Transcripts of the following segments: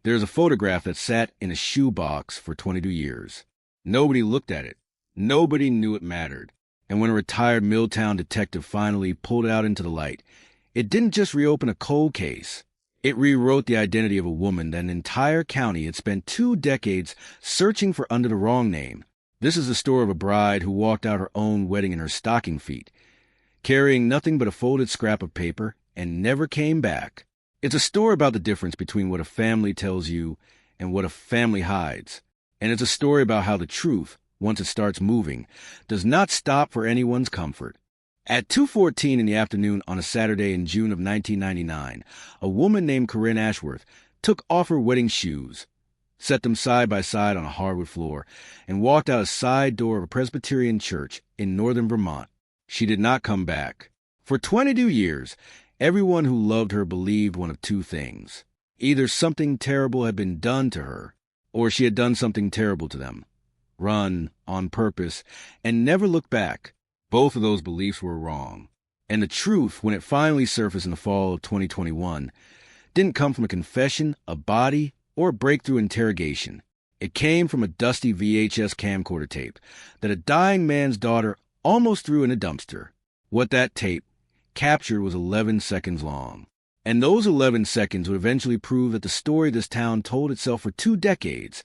There's a photograph that sat in a shoebox for 22 years. Nobody looked at it. Nobody knew it mattered. And when a retired Milltown detective finally pulled it out into the light, it didn't just reopen a cold case. It rewrote the identity of a woman that an entire county had spent 2 decades searching for under the wrong name. This is the story of a bride who walked out her own wedding in her stocking feet, carrying nothing but a folded scrap of paper, and never came back. It's a story about the difference between what a family tells you and what a family hides. And it's a story about how the truth, once it starts moving, does not stop for anyone's comfort. At 2:14 in the afternoon on a Saturday in June of 1999, a woman named Corinne Ashworth took off her wedding shoes, set them side by side on a hardwood floor, and walked out a side door of a Presbyterian church in northern Vermont. She did not come back. For 22 years, everyone who loved her believed one of two things. Either something terrible had been done to her, or she had done something terrible to them. Run, on purpose, and never looked back. Both of those beliefs were wrong. And the truth, when it finally surfaced in the fall of 2021, didn't come from a confession, a body, or a breakthrough interrogation. It came from a dusty VHS camcorder tape that a dying man's daughter almost threw in a dumpster. What that tape captured was 11 seconds long. And those 11 seconds would eventually prove that the story this town told itself for 2 decades,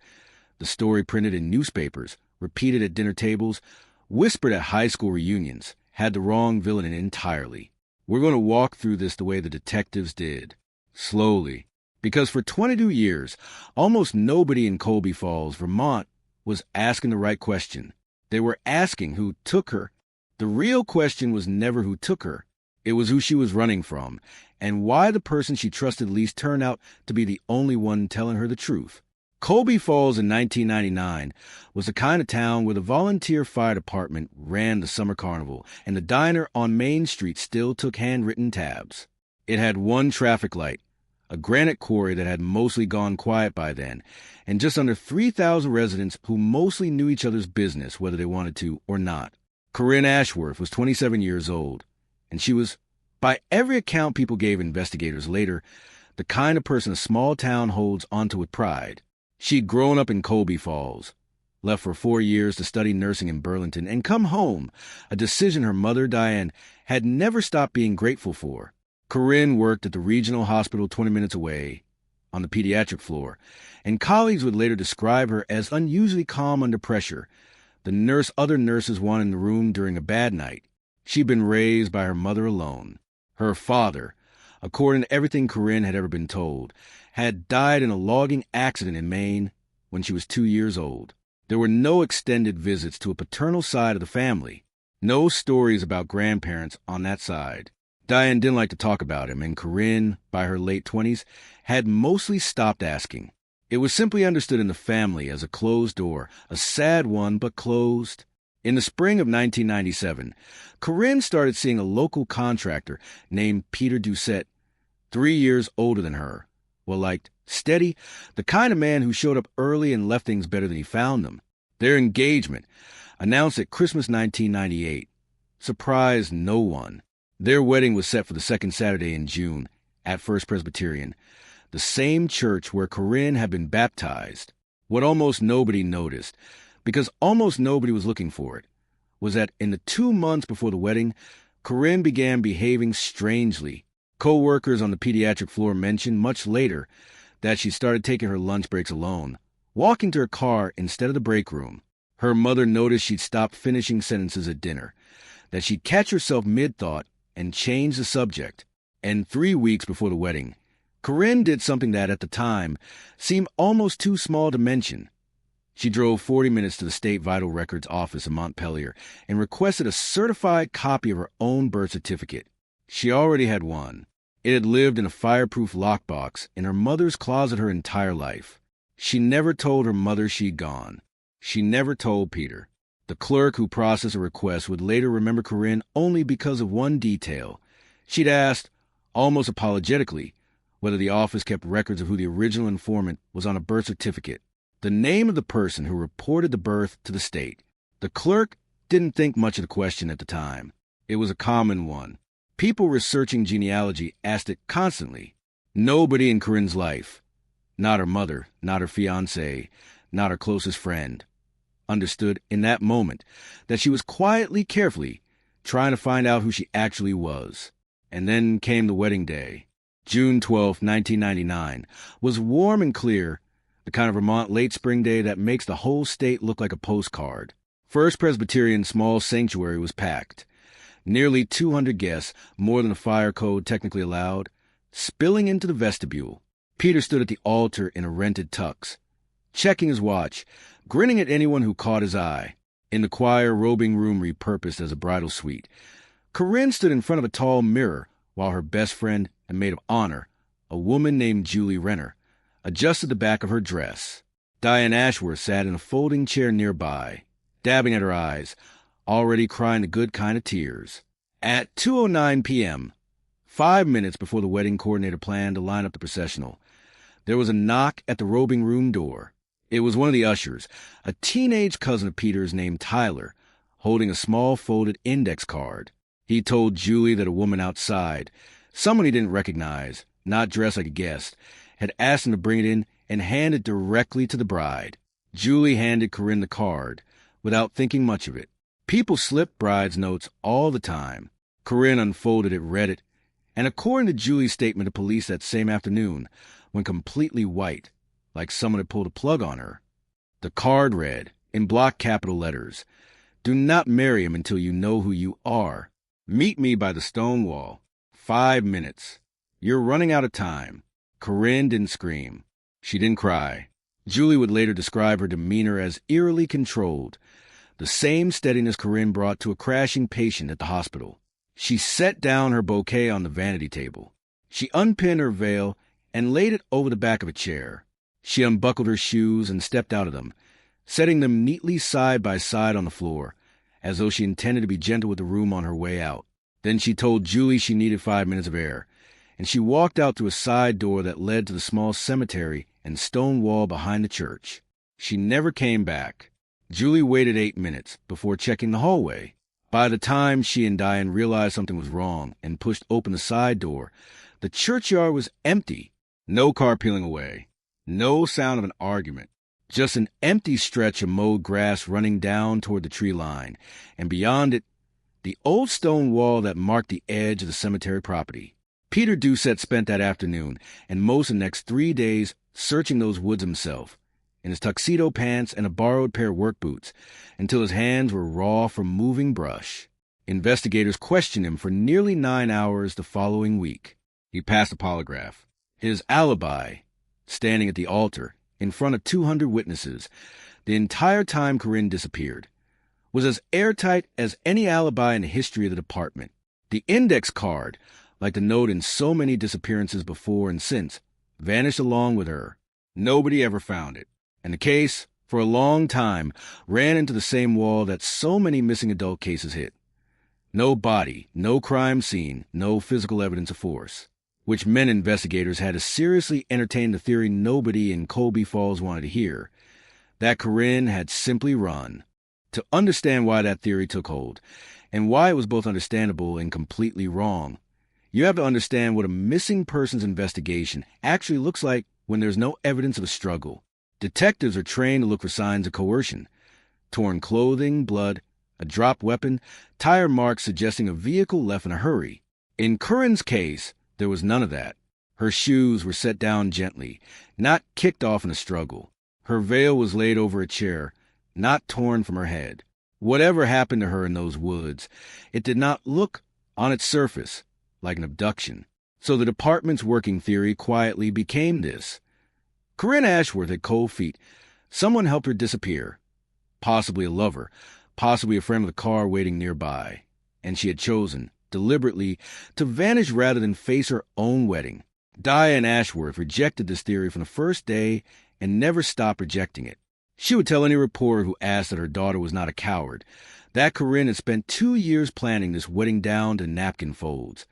the story printed in newspapers, repeated at dinner tables, whispered at high school reunions, had the wrong villain in it entirely. We're going to walk through this the way the detectives did. Slowly. Because for 22 years, almost nobody in Colby Falls, Vermont, was asking the right question. They were asking who took her. The real question was never who took her. It was who she was running from, and why the person she trusted least turned out to be the only one telling her the truth. Colby Falls in 1999 was the kind of town where the volunteer fire department ran the summer carnival, and the diner on Main Street still took handwritten tabs. It had one traffic light, a granite quarry that had mostly gone quiet by then, and just under 3,000 residents who mostly knew each other's business whether they wanted to or not. Corinne Ashworth was 27 years old, and she was, by every account people gave investigators later, the kind of person a small town holds onto with pride. She'd grown up in Colby Falls, left for 4 years to study nursing in Burlington, and come home, a decision her mother, Diane, had never stopped being grateful for. Corinne worked at the regional hospital 20 minutes away, on the pediatric floor, and colleagues would later describe her as unusually calm under pressure, the other nurses wanted in the room during a bad night. She'd been raised by her mother alone. Her father, according to everything Corinne had ever been told, had died in a logging accident in Maine when she was 2 years old. There were no extended visits to a paternal side of the family, no stories about grandparents on that side. Diane didn't like to talk about him, and Corinne, by her late 20s, had mostly stopped asking. It was simply understood in the family as a closed door, a sad one, but closed. In the spring of 1997, Corinne started seeing a local contractor named Peter Doucette, 3 years older than her. Well-liked, steady, the kind of man who showed up early and left things better than he found them. Their engagement, announced at Christmas 1998, surprised no one. Their wedding was set for the second Saturday in June, at First Presbyterian, the same church where Corinne had been baptized. What almost nobody noticed, because almost nobody was looking for it, was that in the 2 months before the wedding, Corinne began behaving strangely. Co-workers on the pediatric floor mentioned much later that she started taking her lunch breaks alone, walking to her car instead of the break room. Her mother noticed she'd stopped finishing sentences at dinner, that she'd catch herself mid-thought and change the subject. And 3 weeks before the wedding, Corinne did something that, at the time, seemed almost too small to mention. She drove 40 minutes to the State Vital Records office in Montpelier and requested a certified copy of her own birth certificate. She already had one. It had lived in a fireproof lockbox in her mother's closet her entire life. She never told her mother she'd gone. She never told Peter. The clerk who processed a request would later remember Corinne only because of one detail. She'd asked, almost apologetically, whether the office kept records of who the original informant was on a birth certificate, the name of the person who reported the birth to the state. The clerk didn't think much of the question at the time. It was a common one. People researching genealogy asked it constantly. Nobody in Corinne's life, Not her mother, not her fiancé, not her closest friend. Understood in that moment that she was quietly, carefully trying to find out who she actually was. And then came the wedding day. June 12, 1999, was warm and clear, the kind of Vermont late spring day that makes the whole state look like a postcard. First Presbyterian small sanctuary was packed. Nearly 200 guests, more than the fire code technically allowed, spilling into the vestibule. Peter stood at the altar in a rented tux, checking his watch, grinning at anyone who caught his eye. In the choir robing room repurposed as a bridal suite, Corinne stood in front of a tall mirror while her best friend and maid of honor, a woman named Julie Renner, adjusted the back of her dress. Diane Ashworth sat in a folding chair nearby, dabbing at her eyes, already crying the good kind of tears. At 2:09 p.m., 5 minutes before the wedding coordinator planned to line up the processional, there was a knock at the robing room door. It was one of the ushers, a teenage cousin of Peter's named Tyler, holding a small folded index card. He told Julie that a woman outside, someone he didn't recognize, not dressed like a guest, had asked him to bring it in and hand it directly to the bride. Julie handed Corinne the card, without thinking much of it. People slipped brides' notes all the time. Corinne unfolded it, read it, and according to Julie's statement to police that same afternoon, went completely white, like someone had pulled a plug on her. The card read, in block capital letters, "Do not marry him until you know who you are. Meet me by the stone wall. 5 minutes. You're running out of time." Corinne didn't scream. She didn't cry. Julie would later describe her demeanor as eerily controlled, the same steadiness Corinne brought to a crashing patient at the hospital. She set down her bouquet on the vanity table. She unpinned her veil and laid it over the back of a chair. She unbuckled her shoes and stepped out of them, setting them neatly side by side on the floor, as though she intended to be gentle with the room on her way out. Then she told Julie she needed 5 minutes of air, and she walked out through a side door that led to the small cemetery and stone wall behind the church. She never came back. Julie waited 8 minutes before checking the hallway. By the time she and Diane realized something was wrong and pushed open the side door, the churchyard was empty. No car peeling away. No sound of an argument. Just an empty stretch of mowed grass running down toward the tree line, and beyond it, the old stone wall that marked the edge of the cemetery property. Peter Doucette spent that afternoon and most of the next 3 days searching those woods himself, in his tuxedo pants and a borrowed pair of work boots, until his hands were raw from moving brush. Investigators questioned him for nearly 9 hours the following week. He passed a polygraph. His alibi, standing at the altar, in front of 200 witnesses, the entire time Corinne disappeared, was as airtight as any alibi in the history of the department. The index card, like the note in so many disappearances before and since, vanished along with her. Nobody ever found it. And the case, for a long time, ran into the same wall that so many missing adult cases hit. No body, no crime scene, no physical evidence of force. Which meant investigators had to seriously entertain the theory nobody in Colby Falls wanted to hear, that Corinne had simply run. To understand why that theory took hold, and why it was both understandable and completely wrong, you have to understand what a missing persons investigation actually looks like when there's no evidence of a struggle. Detectives are trained to look for signs of coercion. Torn clothing, blood, a dropped weapon, tire marks suggesting a vehicle left in a hurry. In Corinne's case, there was none of that. Her shoes were set down gently, not kicked off in a struggle. Her veil was laid over a chair, not torn from her head. Whatever happened to her in those woods, it did not look, on its surface, like an abduction. So the department's working theory quietly became this. Corinne Ashworth had cold feet. Someone helped her disappear. Possibly a lover, possibly a friend of the car waiting nearby. And she had chosen, deliberately, to vanish rather than face her own wedding. Diane Ashworth rejected this theory from the first day and never stopped rejecting it. She would tell any reporter who asked that her daughter was not a coward, that Corinne had spent 2 years planning this wedding down to napkin folds,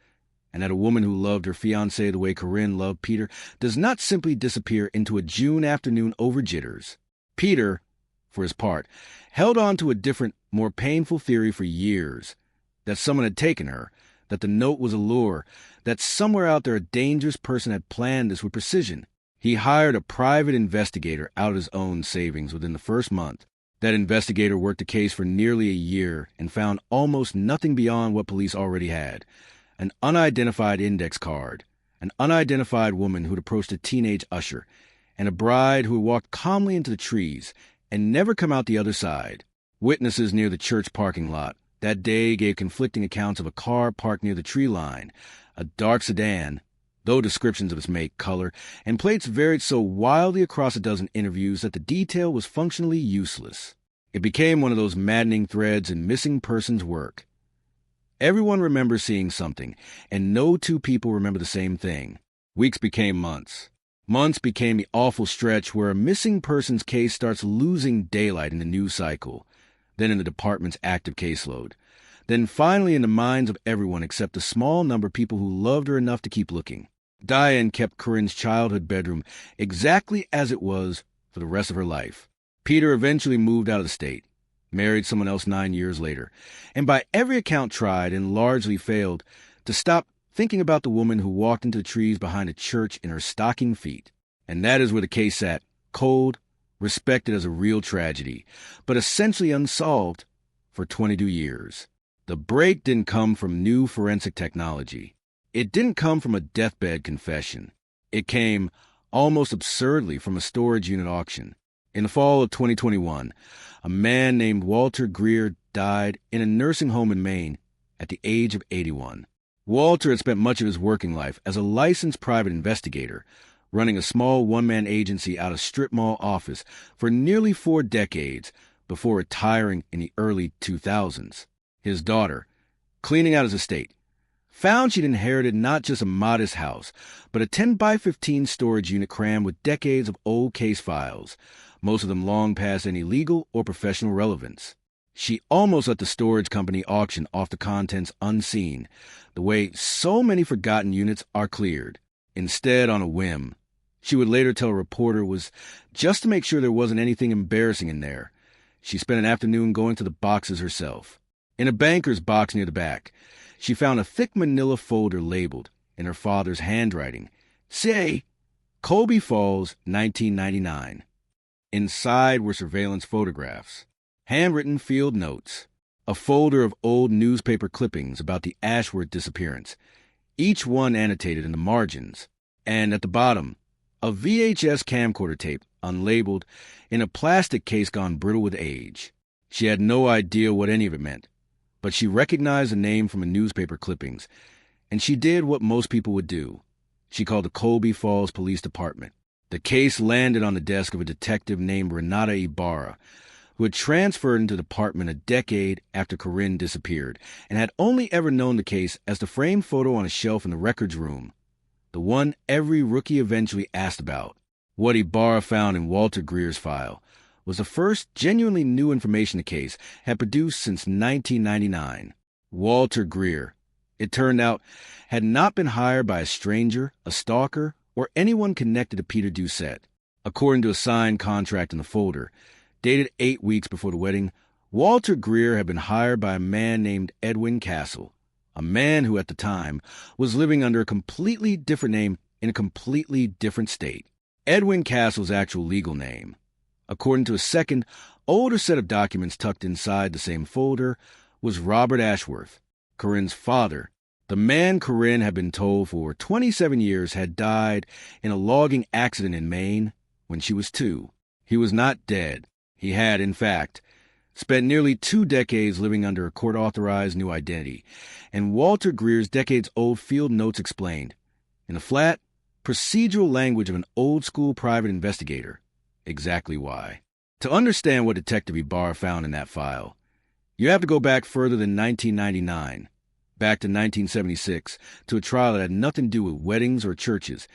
and that a woman who loved her fiancé the way Corinne loved Peter does not simply disappear into a June afternoon over jitters. Peter, for his part, held on to a different, more painful theory for years, that someone had taken her, that the note was a lure, that somewhere out there a dangerous person had planned this with precision. He hired a private investigator out of his own savings within the first month. That investigator worked the case for nearly a year and found almost nothing beyond what police already had. An unidentified index card, an unidentified woman who'd approached a teenage usher, and a bride who had walked calmly into the trees and never come out the other side. Witnesses near the church parking lot that day gave conflicting accounts of a car parked near the tree line, a dark sedan, though descriptions of its make, color, and plates varied so wildly across a dozen interviews that the detail was functionally useless. It became one of those maddening threads in missing persons work. Everyone remembers seeing something, and no two people remember the same thing. Weeks became months. Months became the awful stretch where a missing persons case starts losing daylight in the news cycle, then in the department's active caseload, then finally in the minds of everyone except a small number of people who loved her enough to keep looking. Diane kept Corinne's childhood bedroom exactly as it was for the rest of her life. Peter eventually moved out of the state, married someone else 9 years later, and by every account tried, and largely failed, to stop thinking about the woman who walked into the trees behind a church in her stocking feet. And that is where the case sat, cold, respected as a real tragedy, but essentially unsolved for 22 years. The break didn't come from new forensic technology. It didn't come from a deathbed confession. It came, almost absurdly, from a storage unit auction. In the fall of 2021, a man named Walter Greer died in a nursing home in Maine at the age of 81. Walter had spent much of his working life as a licensed private investigator, running a small one-man agency out of strip mall office for nearly 4 decades before retiring in the early 2000s. His daughter, cleaning out his estate, found she'd inherited not just a modest house, but a 10-by-15 storage unit crammed with decades of old case files, most of them long past any legal or professional relevance. She almost let the storage company auction off the contents unseen, the way so many forgotten units are cleared. Instead, on a whim, she would later tell a reporter was just to make sure there wasn't anything embarrassing in there. She spent an afternoon going to the boxes herself. In a banker's box near the back, she found a thick manila folder labeled, in her father's handwriting, "Say, Colby Falls, 1999. Inside were surveillance photographs, handwritten field notes, a folder of old newspaper clippings about the Ashworth disappearance, each one annotated in the margins, and at the bottom, a VHS camcorder tape, unlabeled, in a plastic case gone brittle with age. She had no idea what any of it meant, but she recognized the name from the newspaper clippings, and she did what most people would do. She called the Colby Falls Police Department. The case landed on the desk of a detective named Renata Ibarra, who had transferred into the department a decade after Corinne disappeared, and had only ever known the case as the framed photo on a shelf in the records room, the one every rookie eventually asked about. What Ibarra found in Walter Greer's file was the first genuinely new information the case had produced since 1999. Walter Greer, it turned out, had not been hired by a stranger, a stalker, or anyone connected to Peter Doucette. According to a signed contract in the folder, dated 8 weeks before the wedding, Walter Greer had been hired by a man named Edwin Castle, a man who at the time was living under a completely different name in a completely different state. Edwin Castle's actual legal name, according to a second, older set of documents tucked inside the same folder, was Robert Ashworth, Corinne's father. The man Corinne had been told for 27 years had died in a logging accident in Maine when she was 2. He was not dead. He had, in fact, spent nearly 2 decades living under a court-authorized new identity, and Walter Greer's decades-old field notes explained, in the flat, procedural language of an old-school private investigator, exactly why. To understand what Detective Ibarra found in that file, you have to go back further than 1999, back to 1976, to a trial that had nothing to do with weddings or churches,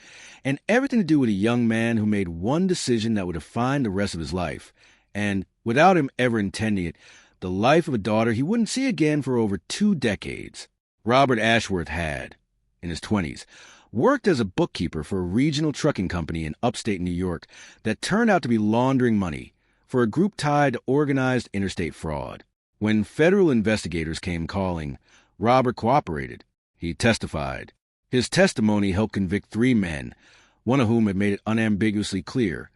and everything to do with a young man who made one decision that would define the rest of his life, and, without him ever intending it, the life of a daughter he wouldn't see again for over 2 decades. Robert Ashworth had, in his 20s, worked as a bookkeeper for a regional trucking company in upstate New York that turned out to be laundering money for a group tied to organized interstate fraud. When federal investigators came calling, Robert cooperated. He testified. His testimony helped convict 3 men, one of whom had made it unambiguously clear,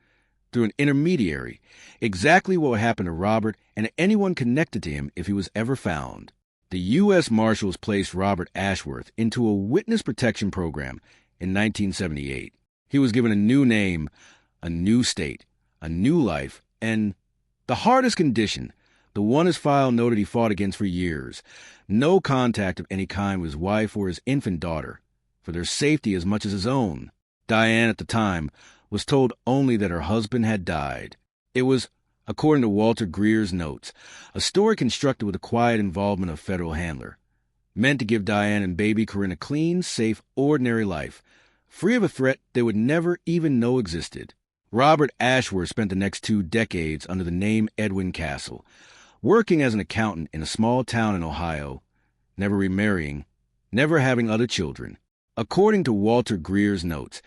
through an intermediary, exactly what would happen to Robert and anyone connected to him if he was ever found. The U.S. Marshals placed Robert Ashworth into a witness protection program in 1978. He was given a new name, a new state, a new life, and the hardest condition, the one his file noted he fought against for years, no contact of any kind with his wife or his infant daughter, for their safety as much as his own. Diane, at the time, was told only that her husband had died. It was, according to Walter Greer's notes, a story constructed with the quiet involvement of a federal handler, meant to give Diane and baby Corinne a clean, safe, ordinary life, free of a threat they would never even know existed. Robert Ashworth spent the next 2 decades under the name Edwin Castle, working as an accountant in a small town in Ohio, never remarrying, never having other children. According to Walter Greer's notes,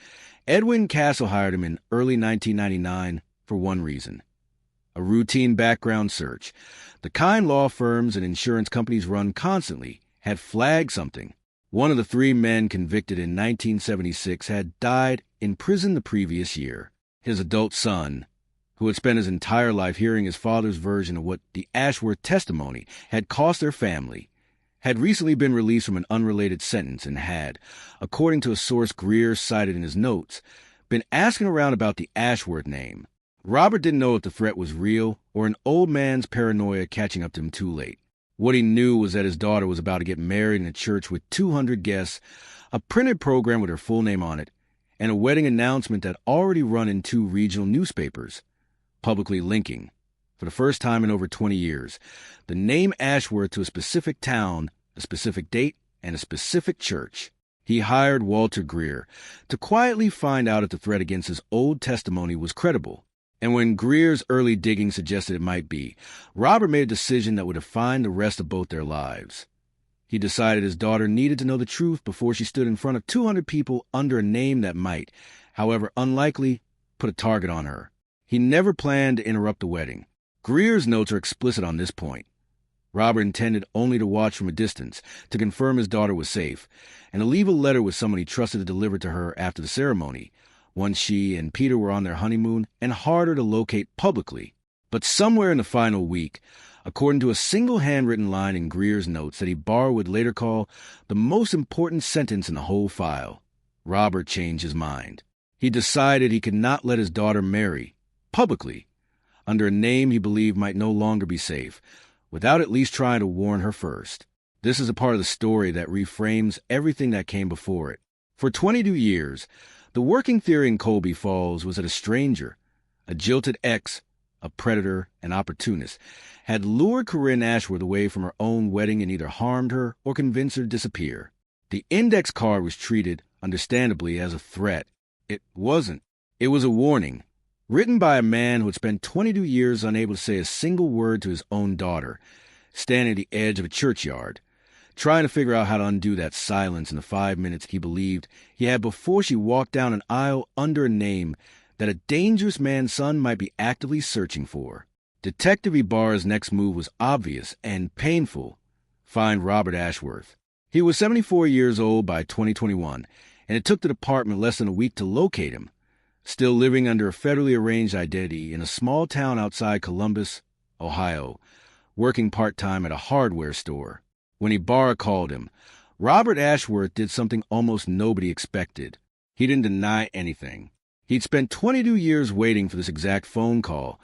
Edwin Castle hired him in early 1999 for one reason: a routine background search. The kind law firms and insurance companies run constantly had flagged something. One of the 3 men convicted in 1976 had died in prison the previous year. His adult son, who had spent his entire life hearing his father's version of what the Ashworth testimony had cost their family, had recently been released from an unrelated sentence and had, according to a source Greer cited in his notes, been asking around about the Ashworth name. Robert didn't know if the threat was real or an old man's paranoia catching up to him too late. What he knew was that his daughter was about to get married in a church with 200 guests, a printed program with her full name on it, and a wedding announcement that already run in 2 regional newspapers, publicly linking, for the first time in over 20 years, the name Ashworth to a specific town, a specific date, and a specific church. He hired Walter Greer to quietly find out if the threat against his old testimony was credible. And when Greer's early digging suggested it might be, Robert made a decision that would define the rest of both their lives. He decided his daughter needed to know the truth before she stood in front of 200 people under a name that might, however unlikely, put a target on her. He never planned to interrupt the wedding. Greer's notes are explicit on this point. Robert intended only to watch from a distance, to confirm his daughter was safe, and to leave a letter with someone he trusted to deliver to her after the ceremony, once she and Peter were on their honeymoon and harder to locate publicly. But somewhere in the final week, according to a single handwritten line in Greer's notes that he borrowed would later call the most important sentence in the whole file, Robert changed his mind. He decided he could not let his daughter marry, publicly, under a name he believed might no longer be safe, without at least trying to warn her first. This is a part of the story that reframes everything that came before it. For 22 years, the working theory in Colby Falls was that a stranger, a jilted ex, a predator, an opportunist, had lured Corinne Ashworth away from her own wedding and either harmed her or convinced her to disappear. The index card was treated, understandably, as a threat. It wasn't. It was a warning, written by a man who had spent 22 years unable to say a single word to his own daughter, standing at the edge of a churchyard, trying to figure out how to undo that silence in the 5 minutes he believed he had before she walked down an aisle under a name that a dangerous man's son might be actively searching for. Detective Ibarra's next move was obvious and painful: find Robert Ashworth. He was 74 years old by 2021, and it took the department less than a week to locate him, still living under a federally arranged identity in a small town outside Columbus, Ohio, working part-time at a hardware store. When Ibarra called him, Robert Ashworth did something almost nobody expected. He didn't deny anything. He'd spent 22 years waiting for this exact phone call,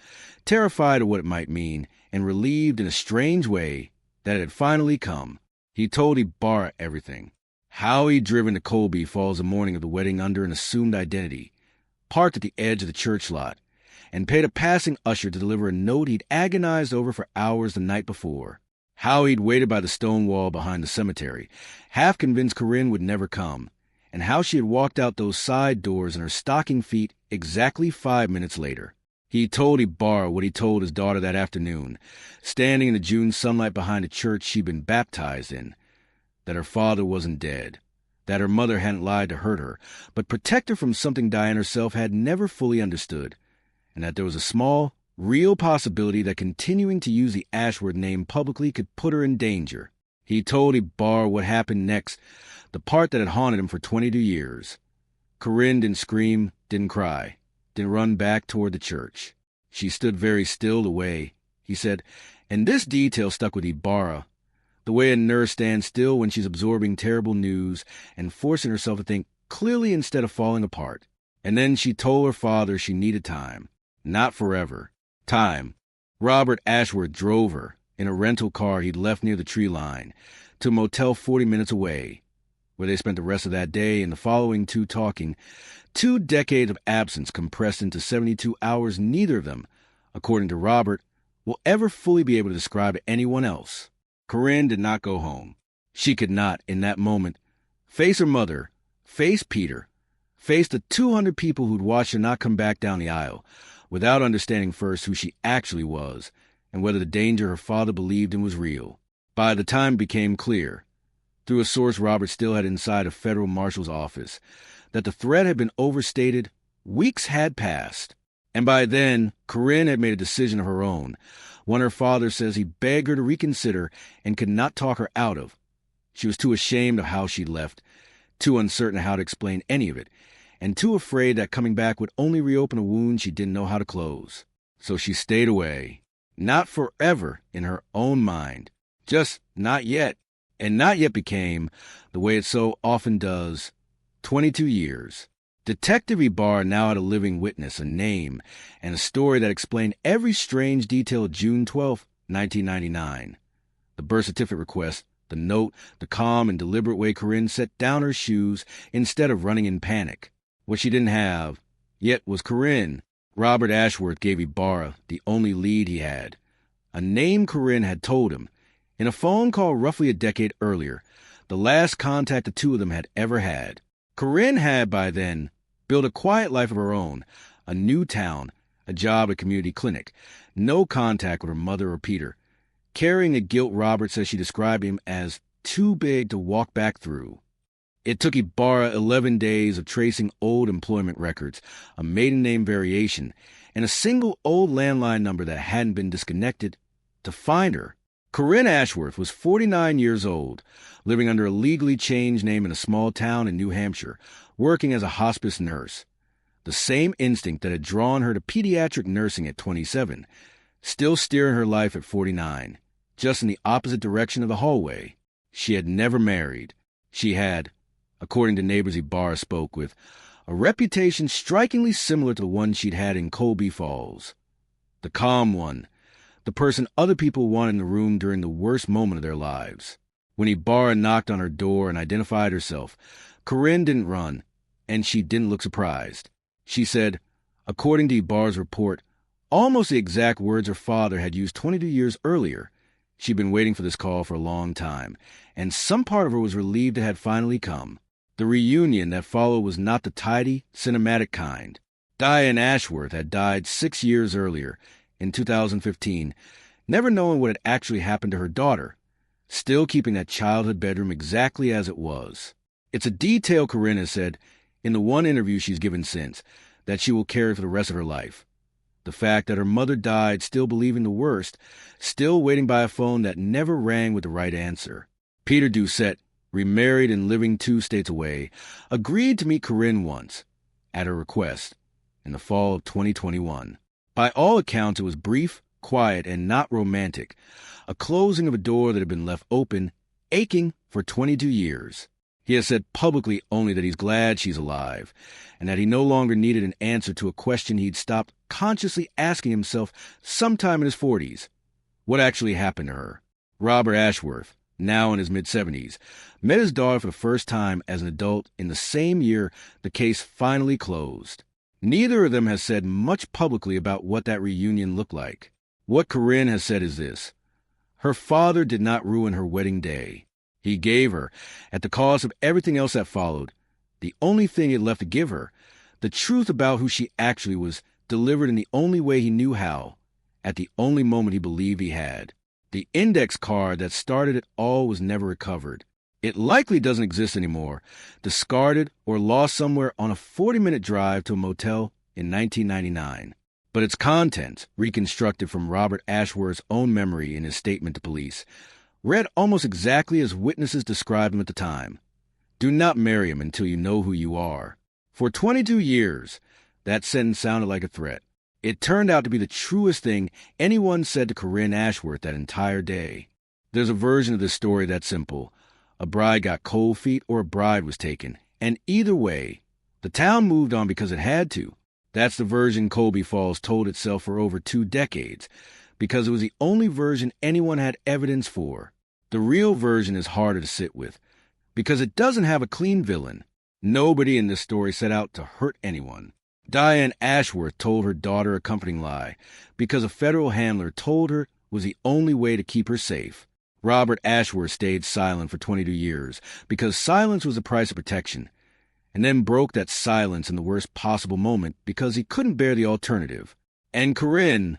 terrified of what it might mean, and relieved in a strange way that it had finally come. He told Ibarra everything. How he'd driven to Colby Falls the morning of the wedding under an assumed identity, parked at the edge of the church lot, and paid a passing usher to deliver a note he'd agonized over for hours the night before. How he'd waited by the stone wall behind the cemetery, half convinced Corinne would never come, and how she had walked out those side doors in her stocking feet exactly 5 minutes later. He told Ibarra what he told his daughter that afternoon, standing in the June sunlight behind a church she'd been baptized in, that her father wasn't dead, that her mother hadn't lied to hurt her, but protect her from something Diane herself had never fully understood, and that there was a small, real possibility that continuing to use the Ashworth name publicly could put her in danger. He told Ibarra what happened next, the part that had haunted him for 22 years. Corinne didn't scream, didn't cry, didn't run back toward the church. She stood very still away, he said, and this detail stuck with Ibarra. The way a nurse stands still when she's absorbing terrible news and forcing herself to think clearly instead of falling apart. And then she told her father she needed time. Not forever. Time. Robert Ashworth drove her, in a rental car he'd left near the tree line, to a motel 40 minutes away, where they spent the rest of that day and the following two talking. 2 decades of absence compressed into 72 hours neither of them, according to Robert, will ever fully be able to describe to anyone else. Corinne did not go home. She could not, in that moment, face her mother, face Peter, face the 200 people who'd watched her not come back down the aisle, without understanding first who she actually was and whether the danger her father believed in was real. By the time it became clear, through a source Robert still had inside a federal marshal's office, that the threat had been overstated, weeks had passed. And by then, Corinne had made a decision of her own, one her father says he begged her to reconsider and could not talk her out of. She was too ashamed of how she'd left, too uncertain how to explain any of it, and too afraid that coming back would only reopen a wound she didn't know how to close. So she stayed away. Not forever in her own mind. Just not yet. And not yet became, the way it so often does, 22 years. Detective Ibarra now had a living witness, a name, and a story that explained every strange detail of June 12, 1999. The birth certificate request, the note, the calm and deliberate way Corinne set down her shoes instead of running in panic. What she didn't have, yet, was Corinne. Robert Ashworth gave Ibarra the only lead he had. A name Corinne had told him, in a phone call roughly a decade earlier, the last contact the two of them had ever had. Corinne had, by then, built a quiet life of her own, a new town, a job at a community clinic, no contact with her mother or Peter, carrying a guilt Robert says she described him as too big to walk back through. It took Ibarra 11 days of tracing old employment records, a maiden name variation, and a single old landline number that hadn't been disconnected to find her. Corinne Ashworth was 49 years old, living under a legally changed name in a small town in New Hampshire, working as a hospice nurse. The same instinct that had drawn her to pediatric nursing at 27, still steering her life at 49, just in the opposite direction of the hallway. She had never married. She had, according to neighbors Ibarra spoke with, a reputation strikingly similar to the one she'd had in Colby Falls. The calm one, the person other people wanted in the room during the worst moment of their lives. When Ibarra knocked on her door and identified herself, Corinne didn't run, and she didn't look surprised. She said, according to Ibarra's report, almost the exact words her father had used 22 years earlier. She'd been waiting for this call for a long time, and some part of her was relieved it had finally come. The reunion that followed was not the tidy, cinematic kind. Diane Ashworth had died 6 years earlier, in 2015, never knowing what had actually happened to her daughter, still keeping that childhood bedroom exactly as it was. It's a detail Corinne has said, in the one interview she's given since, that she will carry for the rest of her life. The fact that her mother died still believing the worst, still waiting by a phone that never rang with the right answer. Peter Doucette, remarried and living 2 states away, agreed to meet Corinne once, at her request, in the fall of 2021. By all accounts, it was brief, quiet, and not romantic, a closing of a door that had been left open, aching for 22 years. He has said publicly only that he's glad she's alive, and that he no longer needed an answer to a question he'd stopped consciously asking himself sometime in his 40s. What actually happened to her? Robert Ashworth, now in his mid-70s, met his daughter for the first time as an adult in the same year the case finally closed. Neither of them has said much publicly about what that reunion looked like. What Corinne has said is this: her father did not ruin her wedding day. He gave her, at the cost of everything else that followed, the only thing he had left to give her, the truth about who she actually was, delivered in the only way he knew how, at the only moment he believed he had. The index card that started it all was never recovered. It likely doesn't exist anymore, discarded or lost somewhere on a 40-minute drive to a motel in 1999. But its contents, reconstructed from Robert Ashworth's own memory in his statement to police, read almost exactly as witnesses described him at the time. Do not marry him until you know who you are. For 22 years, that sentence sounded like a threat. It turned out to be the truest thing anyone said to Corinne Ashworth that entire day. There's a version of this story that's simple. A bride got cold feet or a bride was taken. And either way, the town moved on because it had to. That's the version Colby Falls told itself for over 2 decades, because it was the only version anyone had evidence for. The real version is harder to sit with, because it doesn't have a clean villain. Nobody in this story set out to hurt anyone. Diane Ashworth told her daughter a comforting lie, because a federal handler told her was the only way to keep her safe. Robert Ashworth stayed silent for 22 years, because silence was the price of protection, and then broke that silence in the worst possible moment because he couldn't bear the alternative. And Corinne,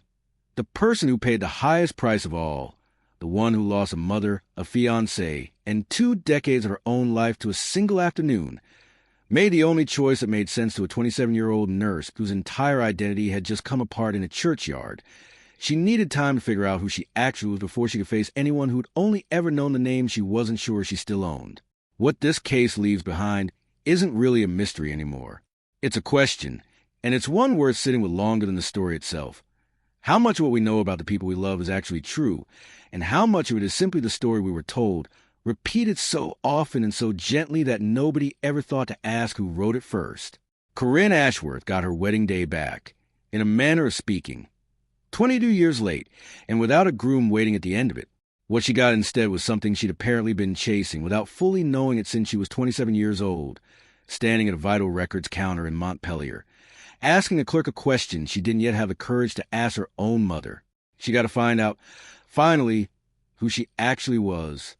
the person who paid the highest price of all, the one who lost a mother, a fiancé, and 2 decades of her own life to a single afternoon, made the only choice that made sense to a 27-year-old nurse whose entire identity had just come apart in a churchyard. She needed time to figure out who she actually was before she could face anyone who'd only ever known the name she wasn't sure she still owned. What this case leaves behind isn't really a mystery anymore. It's a question, and it's one worth sitting with longer than the story itself. How much of what we know about the people we love is actually true, and how much of it is simply the story we were told, repeated so often and so gently that nobody ever thought to ask who wrote it first. Corinne Ashworth got her wedding day back, in a manner of speaking, 22 years late, and without a groom waiting at the end of it. What she got instead was something she'd apparently been chasing without fully knowing it since she was 27 years old, standing at a Vital Records counter in Montpelier, asking a clerk a question she didn't yet have the courage to ask her own mother. She got to find out, finally, who she actually was.